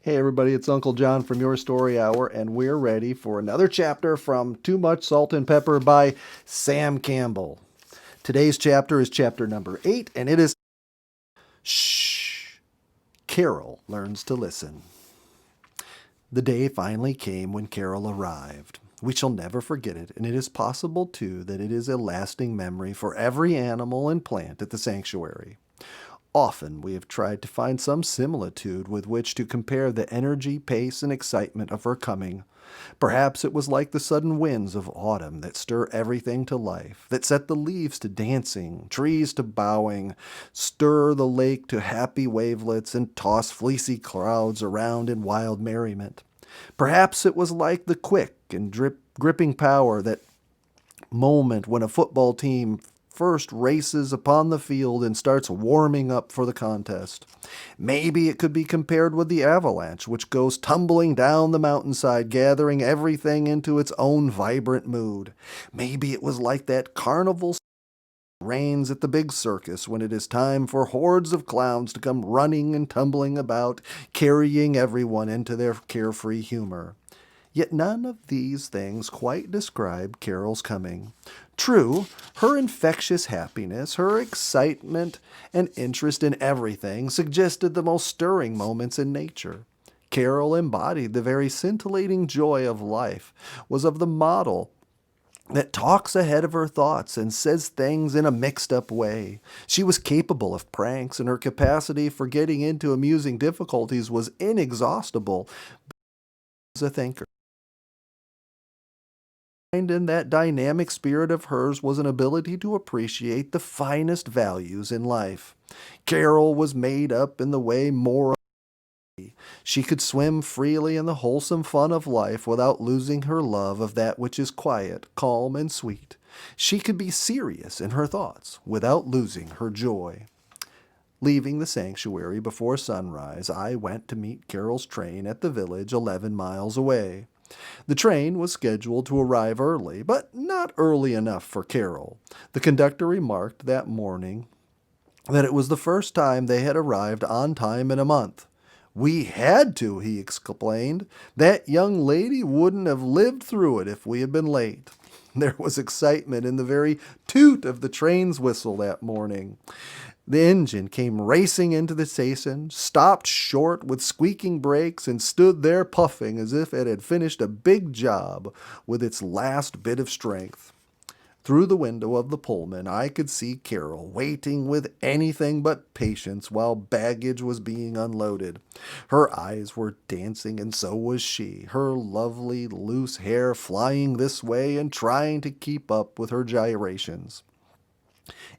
Hey everybody, it's Uncle John from Your Story Hour, and we're ready for another chapter from Too Much Salt and Pepper by Sam Campbell. Today's chapter is chapter number 8, and it is Shh. Carol Learns to Listen. The day finally came when Carol arrived. We shall never forget it, and it is possible, too, that it is a lasting memory for every animal and plant at the sanctuary. Often we have tried to find some similitude with which to compare the energy, pace, and excitement of her coming. Perhaps it was like the sudden winds of autumn that stir everything to life, that set the leaves to dancing, trees to bowing, stir the lake to happy wavelets, and toss fleecy clouds around in wild merriment. Perhaps it was like the quick and gripping power that moment when a football team first races upon the field and starts warming up for the contest. Maybe it could be compared with the avalanche, which goes tumbling down the mountainside, gathering everything into its own vibrant mood. Maybe it was like that carnival reigns at the big circus when it is time for hordes of clowns to come running and tumbling about, carrying everyone into their carefree humor. Yet none of these things quite describe Carol's coming. True, her infectious happiness, her excitement and interest in everything suggested the most stirring moments in nature. Carol embodied the very scintillating joy of life, was of the model that talks ahead of her thoughts and says things in a mixed-up way. She was capable of pranks, and her capacity for getting into amusing difficulties was inexhaustible as a thinker. In that dynamic spirit of hers was an ability to appreciate the finest values in life. Carol was made up in the way more. She could swim freely in the wholesome fun of life without losing her love of that which is quiet, calm, and sweet. She could be serious in her thoughts without losing her joy. Leaving the sanctuary before sunrise, I went to meet Carol's train at the village 11 miles away. The train was scheduled to arrive early, but not early enough for Carol. The conductor remarked that morning that it was the first time they had arrived on time in a month. "We had to," he explained. "That young lady wouldn't have lived through it if we had been late." There was excitement in the very toot of the train's whistle that morning. The engine came racing into the station, stopped short with squeaking brakes, and stood there puffing as if it had finished a big job with its last bit of strength. Through the window of the Pullman, I could see Carol waiting with anything but patience while baggage was being unloaded. Her eyes were dancing, and so was she, her lovely, loose hair flying this way and trying to keep up with her gyrations.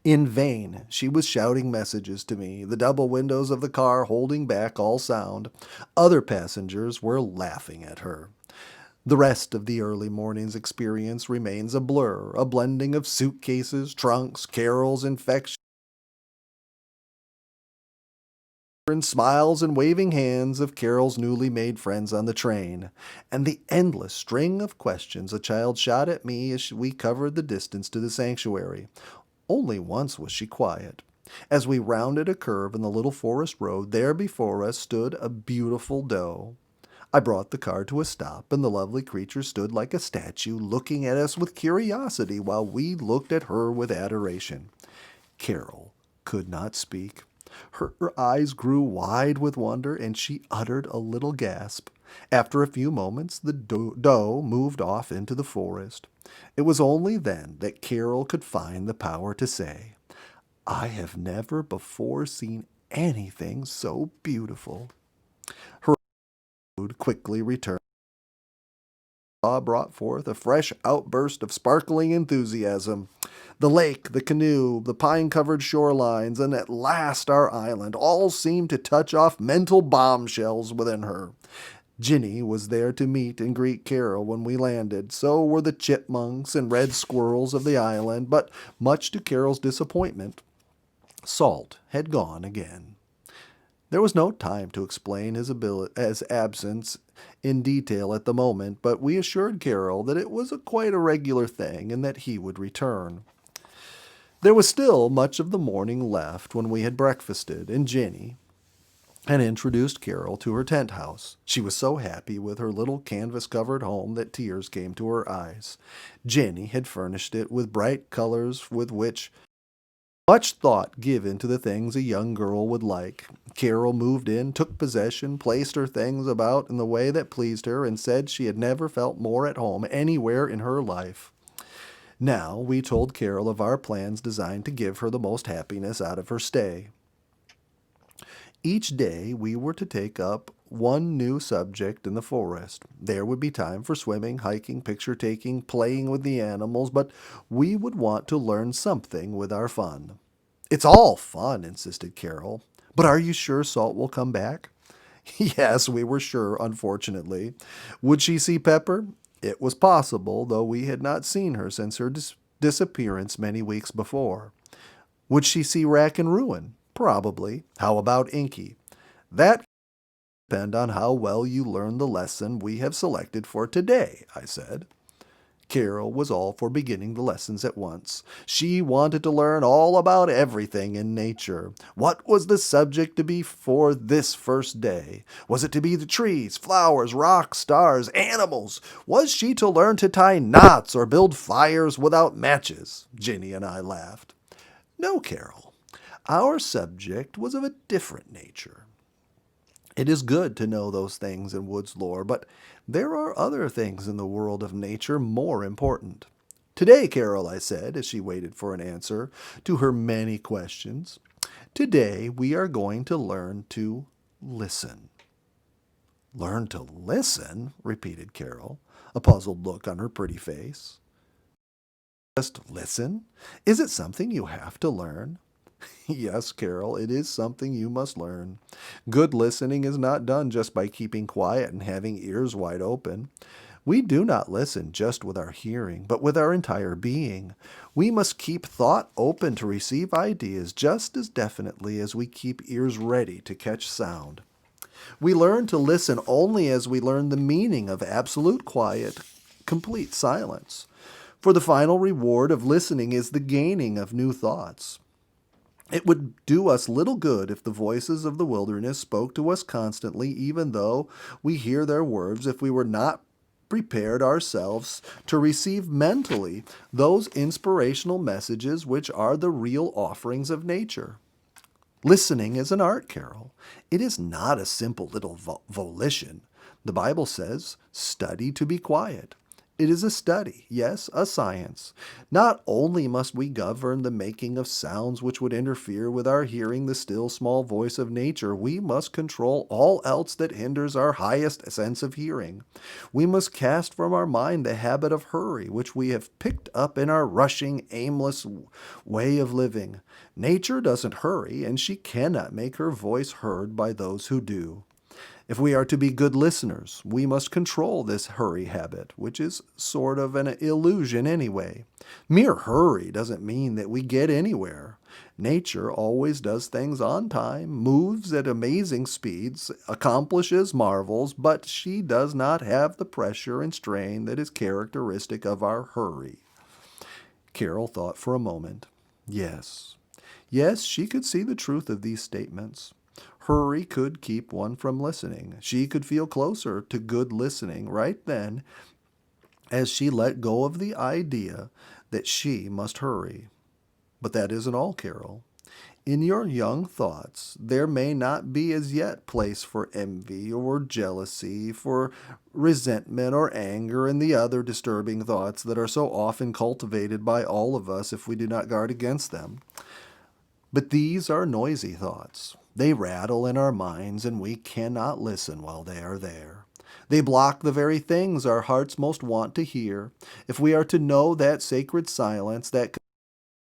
In vain, she was shouting messages to me, the double windows of the car holding back all sound. Other passengers were laughing at her. The rest of the early morning's experience remains a blur, a blending of suitcases, trunks, carols, infection, and smiles and waving hands of Carol's newly made friends on the train, and the endless string of questions a child shot at me as we covered the distance to the sanctuary. Only once was she quiet. As we rounded a curve in the little forest road, there before us stood a beautiful doe. I brought the car to a stop, and the lovely creature stood like a statue, looking at us with curiosity while we looked at her with adoration. Carol could not speak. Her eyes grew wide with wonder, and she uttered a little gasp. After a few moments, the doe moved off into the forest. It was only then that Carol could find the power to say, "I have never before seen anything so beautiful." Her mood quickly returned. Brought forth a fresh outburst of sparkling enthusiasm. The lake, the canoe, the pine-covered shorelines, and at last our island all seemed to touch off mental bombshells within her. Ginny was there to meet and greet Carol when we landed. So were the chipmunks and red squirrels of the island, but much to Carol's disappointment, Salt had gone again. There was no time to explain his absence in detail at the moment, but we assured Carol that it was quite a regular thing and that he would return. There was still much of the morning left when we had breakfasted, and Jenny, and introduced Carol to her tent house. She was so happy with her little canvas-covered home that tears came to her eyes. Jenny had furnished it with bright colors with which much thought given to the things a young girl would like. Carol moved in, took possession, placed her things about in the way that pleased her, and said she had never felt more at home anywhere in her life. Now we told Carol of our plans designed to give her the most happiness out of her stay. Each day we were to take up one new subject in the forest. There would be time for swimming, hiking, picture taking, playing with the animals, but we would want to learn something with our fun. It's all fun, insisted Carol. But are you sure Salt will come back? Yes, we were sure, unfortunately. Would she see Pepper? It was possible, though we had not seen her since her disappearance many weeks before. Would she see Rack and Ruin? Probably. How about Inky? That depend on how well you learn the lesson we have selected for today, I said. Carol was all for beginning the lessons at once. She wanted to learn all about everything in nature. What was the subject to be for this first day? Was it to be the trees, flowers, rocks, stars, animals? Was she to learn to tie knots or build fires without matches? Ginny and I laughed. No, Carol. Our subject was of a different nature. It is good to know those things in woods lore, but there are other things in the world of nature more important. Today, Carol, I said, as she waited for an answer to her many questions, today we are going to learn to listen. Learn to listen? Repeated Carol, a puzzled look on her pretty face. Just listen? Is it something you have to learn? Yes, Carol, it is something you must learn. Good listening is not done just by keeping quiet and having ears wide open. We do not listen just with our hearing, but with our entire being. We must keep thought open to receive ideas just as definitely as we keep ears ready to catch sound. We learn to listen only as we learn the meaning of absolute quiet, complete silence. For the final reward of listening is the gaining of new thoughts. It would do us little good if the voices of the wilderness spoke to us constantly, even though we hear their words, if we were not prepared ourselves to receive mentally those inspirational messages which are the real offerings of nature. Listening is an art, Carol. It is not a simple little volition. The Bible says, study to be quiet. It is a study, yes, a science. Not only must we govern the making of sounds which would interfere with our hearing the still small voice of nature, we must control all else that hinders our highest sense of hearing. We must cast from our mind the habit of hurry, which we have picked up in our rushing, aimless way of living. Nature doesn't hurry, and she cannot make her voice heard by those who do. If we are to be good listeners, we must control this hurry habit, which is sort of an illusion anyway. Mere hurry doesn't mean that we get anywhere. Nature always does things on time, moves at amazing speeds, accomplishes marvels, but she does not have the pressure and strain that is characteristic of our hurry. Carol thought for a moment. Yes, she could see the truth of these statements. Hurry could keep one from listening. She could feel closer to good listening right then as she let go of the idea that she must hurry. But that isn't all, Carol. In your young thoughts, there may not be as yet place for envy or jealousy, for resentment or anger, and the other disturbing thoughts that are so often cultivated by all of us if we do not guard against them. But these are noisy thoughts. They rattle in our minds, and we cannot listen while they are there. They block the very things our hearts most want to hear. If we are to know that sacred silence, that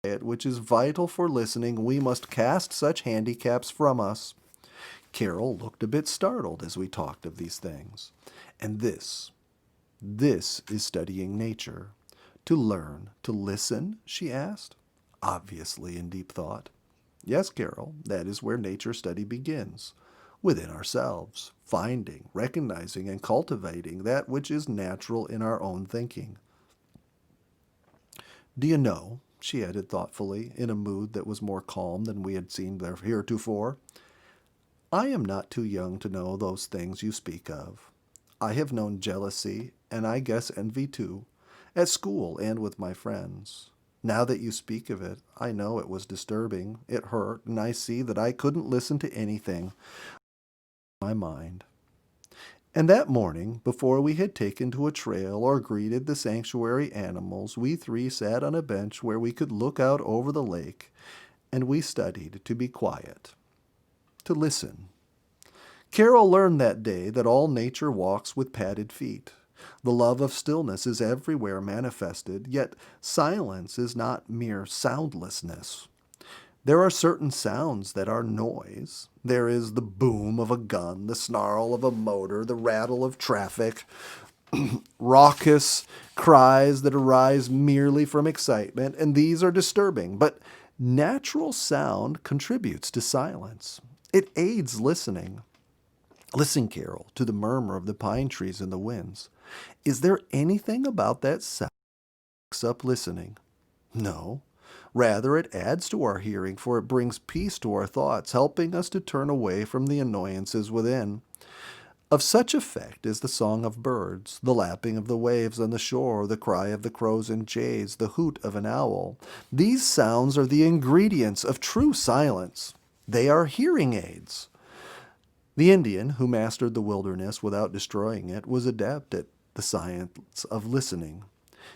quiet which is vital for listening, we must cast such handicaps from us. Carol looked a bit startled as we talked of these things. And this is studying nature. To learn to listen, she asked, obviously in deep thought. Yes, Carol, that is where nature study begins, within ourselves, finding, recognizing, and cultivating that which is natural in our own thinking. Do you know, she added thoughtfully, in a mood that was more calm than we had seen there heretofore, I am not too young to know those things you speak of. I have known jealousy, and I guess envy too, at school and with my friends. Now that you speak of it, I know it was disturbing, it hurt, and I see that I couldn't listen to anything in my mind. And that morning, before we had taken to a trail or greeted the sanctuary animals, we three sat on a bench where we could look out over the lake, and we studied to be quiet, to listen. Carol learned that day that all nature walks with padded feet. The love of stillness is everywhere manifested, yet silence is not mere soundlessness. There are certain sounds that are noise. There is the boom of a gun, the snarl of a motor, the rattle of traffic, raucous cries that arise merely from excitement, and these are disturbing. But natural sound contributes to silence. It aids listening. Listen, Carol, to the murmur of the pine trees in the winds. Is there anything about that sound that makes up listening? No. Rather, it adds to our hearing, for it brings peace to our thoughts, helping us to turn away from the annoyances within. Of such effect is the song of birds, the lapping of the waves on the shore, the cry of the crows and jays, the hoot of an owl. These sounds are the ingredients of true silence. They are hearing aids. The Indian, who mastered the wilderness without destroying it, was adept at the science of listening.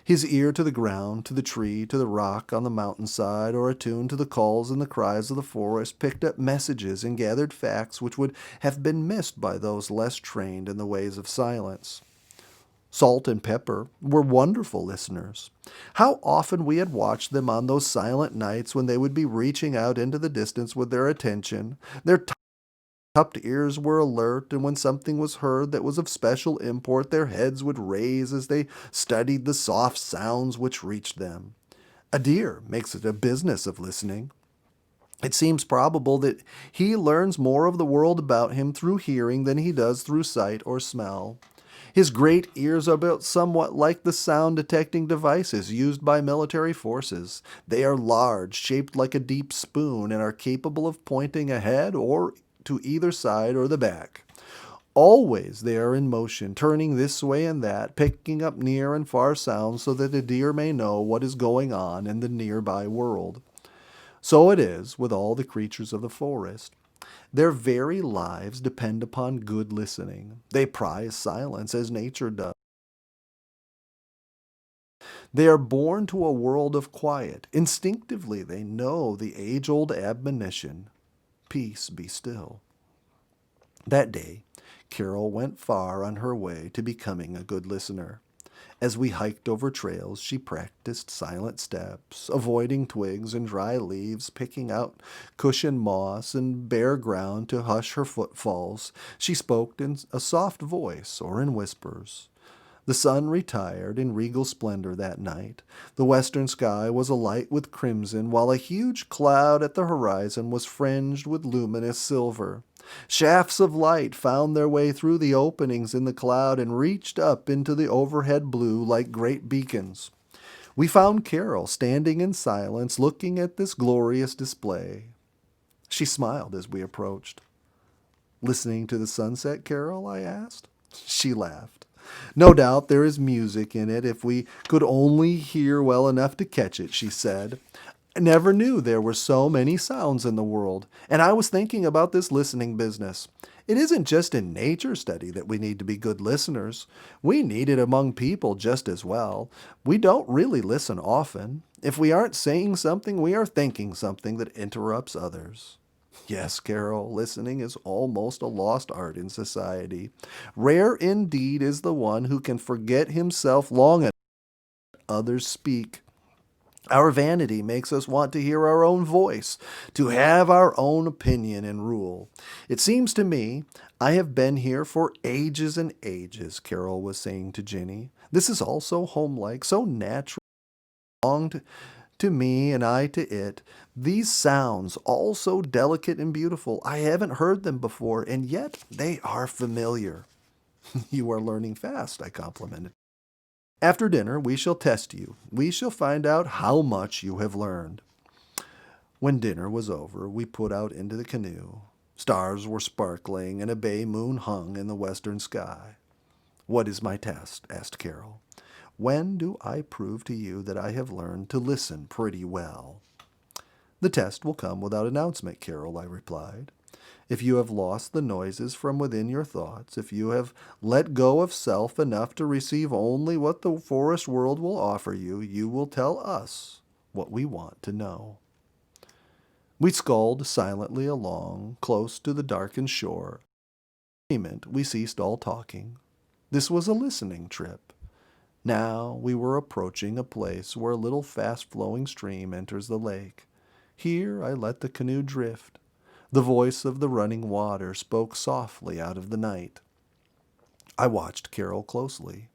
His ear to the ground, to the tree, to the rock on the mountainside, or attuned to the calls and the cries of the forest, picked up messages and gathered facts which would have been missed by those less trained in the ways of silence. Salt and Pepper were wonderful listeners. How often we had watched them on those silent nights when they would be reaching out into the distance with their attention. Their cupped ears were alert, and when something was heard that was of special import, their heads would raise as they studied the soft sounds which reached them. A deer makes it a business of listening. It seems probable that he learns more of the world about him through hearing than he does through sight or smell. His great ears are built somewhat like the sound detecting devices used by military forces. They are large, shaped like a deep spoon, and are capable of pointing ahead or to either side or the back. Always they are in motion, turning this way and that, picking up near and far sounds so that the deer may know what is going on in the nearby world. So it is with all the creatures of the forest. Their very lives depend upon good listening. They prize silence as nature does. They are born to a world of quiet. Instinctively they know the age-old admonition, peace, be still. That day, Carol went far on her way to becoming a good listener. As we hiked over trails, she practiced silent steps, avoiding twigs and dry leaves, picking out cushioned moss and bare ground to hush her footfalls. She spoke in a soft voice or in whispers. The sun retired in regal splendor that night. The western sky was alight with crimson, while a huge cloud at the horizon was fringed with luminous silver. Shafts of light found their way through the openings in the cloud and reached up into the overhead blue like great beacons. We found Carol standing in silence, looking at this glorious display. She smiled as we approached. "Listening to the sunset, Carol?" I asked. She laughed. "No doubt there is music in it if we could only hear well enough to catch it," she said. "I never knew there were so many sounds in the world, and I was thinking about this listening business. It isn't just in nature study that we need to be good listeners. We need it among people just as well. We don't really listen often. If we aren't saying something, we are thinking something that interrupts others." Yes, Carol, listening is almost a lost art in society. Rare indeed is the one who can forget himself long enough to let others speak. Our vanity makes us want to hear our own voice, to have our own opinion and rule. "It seems to me I have been here for ages and ages," Carol was saying to Ginny. "This is all so homelike, so natural, belonged to me and I to it. These sounds, all so delicate and beautiful, I haven't heard them before, and yet they are familiar." "You are learning fast," I complimented. "After dinner, we shall test you. We shall find out how much you have learned." When dinner was over, we put out into the canoe. Stars were sparkling, and a bay moon hung in the western sky. "What is my test?" asked Carol. "When do I prove to you that I have learned to listen pretty well?" "The test will come without announcement, Carol," I replied. "If you have lost the noises from within your thoughts, if you have let go of self enough to receive only what the forest world will offer you, you will tell us what we want to know." We sculled silently along, close to the darkened shore. In a moment, we ceased all talking. This was a listening trip. Now we were approaching a place where a little fast-flowing stream enters the lake. Here I let the canoe drift. The voice of the running water spoke softly out of the night. I watched Carol closely.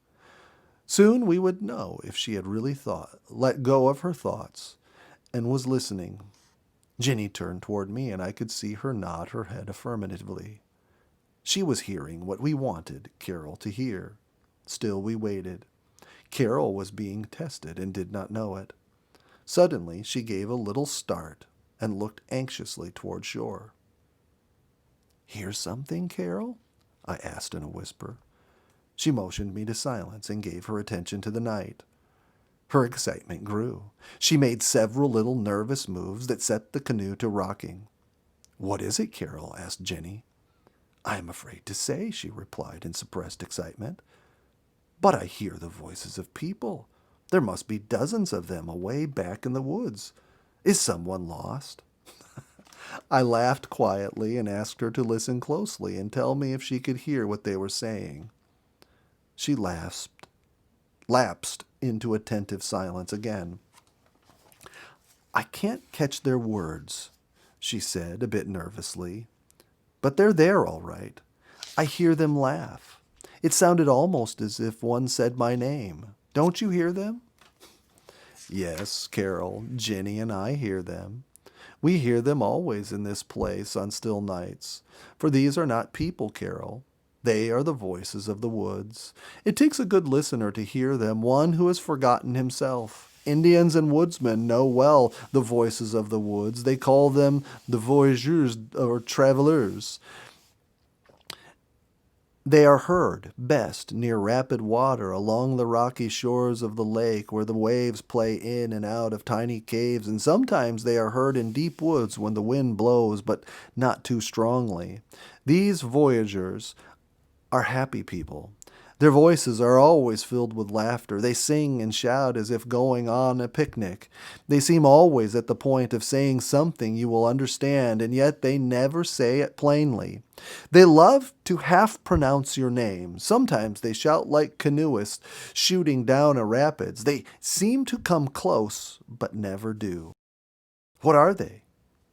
Soon we would know if she had really let go of her thoughts, and was listening. Ginny turned toward me, and I could see her nod her head affirmatively. She was hearing what we wanted Carol to hear. Still we waited. Carol was being tested and did not know it. Suddenly she gave a little start and looked anxiously toward shore. "Hear something, Carol?" I asked in a whisper. She motioned me to silence and gave her attention to the night. Her excitement grew. She made several little nervous moves that set the canoe to rocking. "What is it, Carol?" asked Jenny. "I am afraid to say," she replied in suppressed excitement. "But I hear the voices of people. There must be dozens of them away back in the woods. Is someone lost?" I laughed quietly and asked her to listen closely and tell me if she could hear what they were saying. She lapsed into attentive silence again. "I can't catch their words," she said a bit nervously. "But they're there all right. I hear them laugh. It sounded almost as if one said my name. Don't you hear them?" "Yes, Carol, Ginny and I hear them. We hear them always in this place on still nights. For these are not people, Carol. They are the voices of the woods. It takes a good listener to hear them, one who has forgotten himself. Indians and woodsmen know well the voices of the woods. They call them the voyageurs or travelers. They are heard best near rapid water along the rocky shores of the lake where the waves play in and out of tiny caves, and sometimes they are heard in deep woods when the wind blows, but not too strongly. These voyageurs are happy people. Their voices are always filled with laughter. They sing and shout as if going on a picnic. They seem always at the point of saying something you will understand, and yet they never say it plainly. They love to half-pronounce your name. Sometimes they shout like canoeists shooting down a rapids. They seem to come close, but never do. What are they?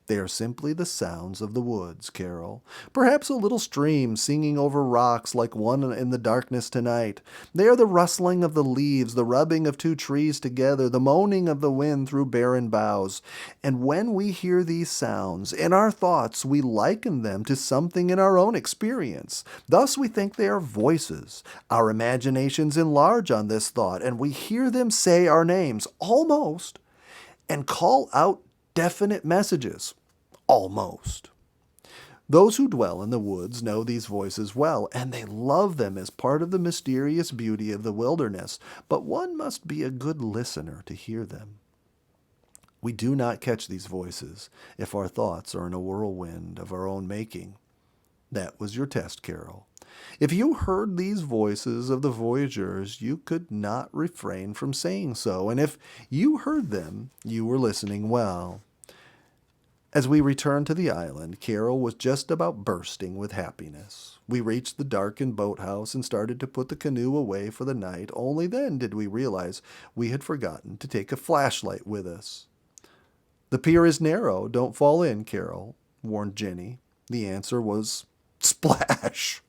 They are simply the sounds of the woods, Carol. Perhaps a little stream singing over rocks like one in the darkness tonight. They are the rustling of the leaves, the rubbing of two trees together, the moaning of the wind through barren boughs. And when we hear these sounds, in our thoughts we liken them to something in our own experience. Thus we think they are voices. Our imaginations enlarge on this thought, and we hear them say our names, almost, and call out definite messages, almost. Those who dwell in the woods know these voices well, and they love them as part of the mysterious beauty of the wilderness, but one must be a good listener to hear them. We do not catch these voices if our thoughts are in a whirlwind of our own making. That was your test, Carol. If you heard these voices of the voyageurs, you could not refrain from saying so, and if you heard them, you were listening well. As we returned to the island, Carol was just about bursting with happiness. We reached the darkened boathouse and started to put the canoe away for the night. Only then did we realize we had forgotten to take a flashlight with us. "The pier is narrow. Don't fall in, Carol," warned Jenny. The answer was splash.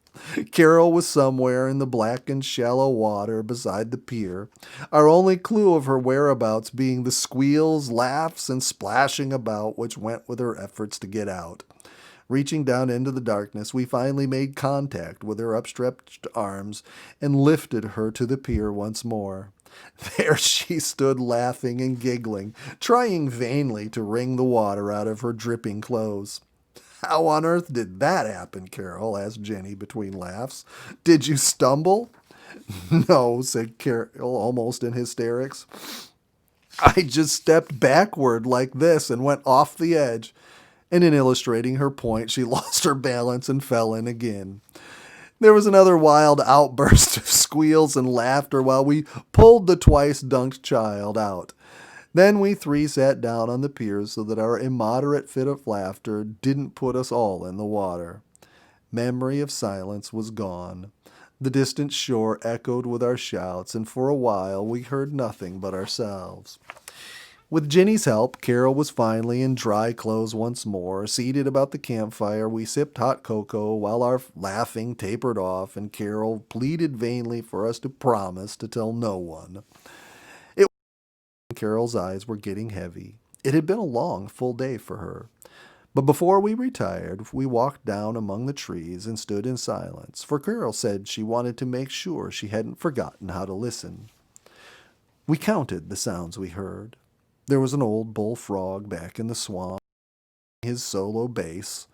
Carol was somewhere in the black and shallow water beside the pier, our only clue of her whereabouts being the squeals, laughs, and splashing about which went with her efforts to get out. Reaching down into the darkness, we finally made contact with her upstretched arms and lifted her to the pier once more. There she stood laughing and giggling, trying vainly to wring the water out of her dripping clothes. How on earth did that happen, Carol? Asked Jenny between laughs. Did you stumble? No, said Carol, almost in hysterics. I just stepped backward like this and went off the edge. And in illustrating her point, she lost her balance and fell in again. There was another wild outburst of squeals and laughter while we pulled the twice dunked child out. Then we three sat down on the pier so that our immoderate fit of laughter didn't put us all in the water. Memory of silence was gone. The distant shore echoed with our shouts, and for a while we heard nothing but ourselves. With Jenny's help, Carol was finally in dry clothes once more. Seated about the campfire, we sipped hot cocoa while our laughing tapered off, and Carol pleaded vainly for us to promise to tell no one. Carol's eyes were getting heavy. It had been a long, full day for her. But before we retired, we walked down among the trees and stood in silence, for Carol said she wanted to make sure she hadn't forgotten how to listen. We counted the sounds we heard. There was an old bullfrog back in the swamp, his solo bass.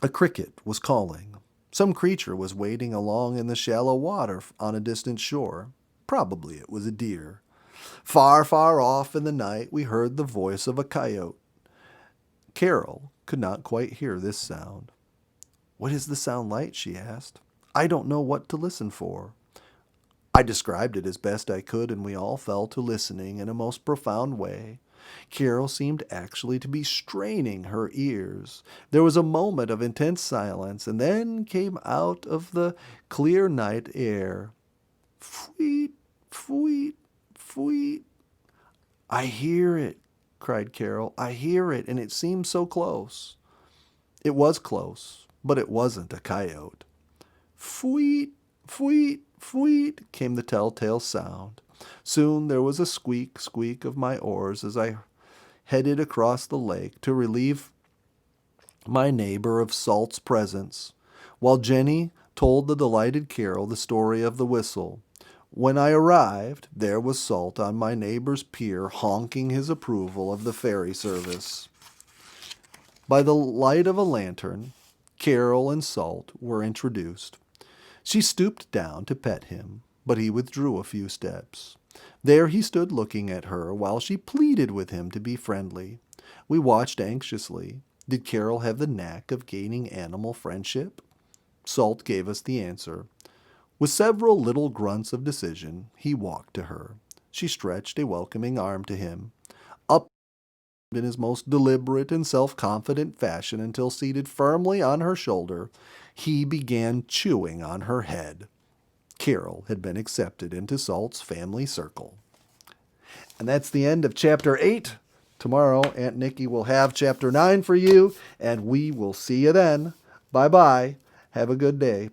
A cricket was calling. Some creature was wading along in the shallow water on a distant shore. Probably it was a deer. Far, far off in the night, we heard the voice of a coyote. Carol could not quite hear this sound. What is the sound like? She asked. I don't know what to listen for. I described it as best I could, and we all fell to listening in a most profound way. Carol seemed actually to be straining her ears. There was a moment of intense silence, and then came out of the clear night air, "Fweet, fweet, fweet." I hear it, cried Carol. I hear it, and it seems so close. It was close, but it wasn't a coyote. Fweet, fweet, fweet, came the telltale sound. Soon there was a squeak, squeak of my oars as I headed across the lake to relieve my neighbor of Salt's presence, while Jenny told the delighted Carol the story of the whistle. When I arrived, there was Salt on my neighbor's pier honking his approval of the ferry service. By the light of a lantern, Carol and Salt were introduced. She stooped down to pet him, but he withdrew a few steps. There he stood looking at her while she pleaded with him to be friendly. We watched anxiously. Did Carol have the knack of gaining animal friendship? Salt gave us the answer. With several little grunts of decision, he walked to her. She stretched a welcoming arm to him. Up in his most deliberate and self-confident fashion until seated firmly on her shoulder, he began chewing on her head. Carol had been accepted into Salt's family circle. And that's the end of Chapter 8. Tomorrow, Aunt Nikki will have Chapter 9 for you, and we will see you then. Bye-bye. Have a good day.